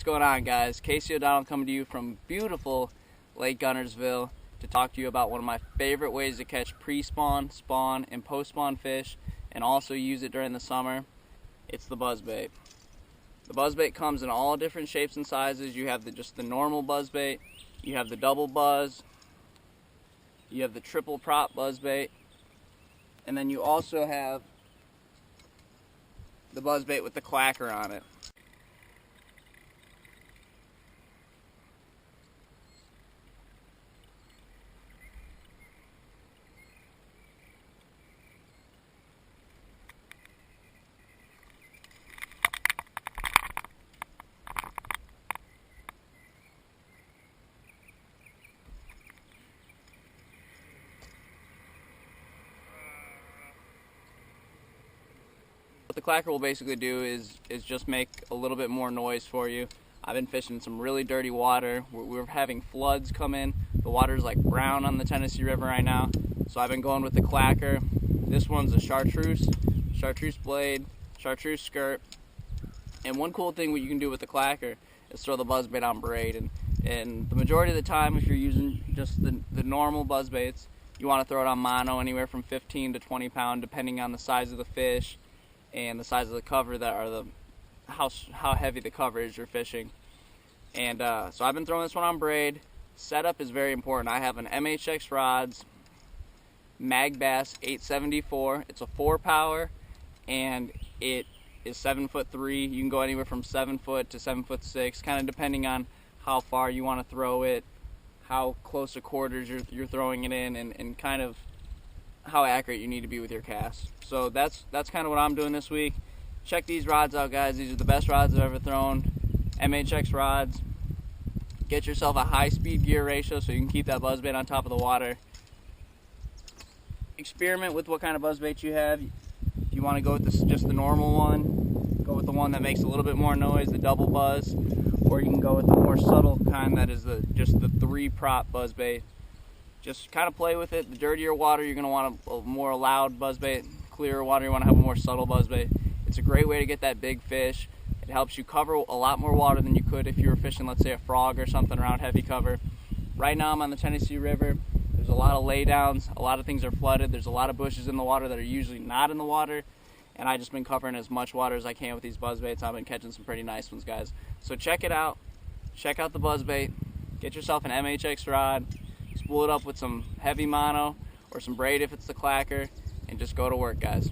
What's going on, guys? Casey O'Donnell coming to you from beautiful Lake Guntersville to talk to you about one of my favorite ways to catch pre-spawn, spawn, and post-spawn fish, and also use it during the summer. It's the buzzbait. The buzzbait comes in all different shapes and sizes. You have just the normal buzzbait, you have the double buzz, you have the triple prop buzzbait, and then you also have the buzzbait with the clacker on it. What the clacker will basically do is just make a little bit more noise for you. I've been fishing some really dirty water. We're having floods come in. The water's like brown on the Tennessee River right now. So I've been going with the clacker. This one's a chartreuse blade, chartreuse skirt. And one cool thing what you can do with the clacker is throw the buzzbait on braid. And the majority of the time, if you're using just the normal buzzbaits, you want to throw it on mono, anywhere from 15 to 20 pound, depending on the size of the fish and the size of the cover how heavy the cover is you're fishing. And so I've been throwing this one on braid. Setup is very important. I have an MHX rods Mag Bass 874. It's a 4-power and it is 7'3". You can go anywhere from 7 foot to 7'6", kind of depending on how far you want to throw it, how close to quarters you're throwing it in, and kind of how accurate you need to be with your cast. So that's kind of what I'm doing this week. Check these rods out, guys. These are the best rods I've ever thrown. MHX rods. Get yourself a high speed gear ratio so you can keep that buzzbait on top of the water. Experiment with what kind of buzzbait you have. If you want to go with just the normal one, go with the one that makes a little bit more noise, the double buzz, or you can go with the more subtle kind that is just the 3-prop buzzbait. Just kind of play with it. The dirtier water, you're going to want a more loud buzzbait. Clearer water, you want to have a more subtle buzzbait. It's a great way to get that big fish. It helps you cover a lot more water than you could if you were fishing, let's say, a frog or something around heavy cover. Right now I'm on the Tennessee River. There's a lot of laydowns. A lot of things are flooded. There's a lot of bushes in the water that are usually not in the water. And I've just been covering as much water as I can with these buzzbaits. I've been catching some pretty nice ones, guys. So check it out. Check out the buzzbait. Get yourself an MHX rod. Spool it up with some heavy mono or some braid if it's the clacker, and just go to work, guys.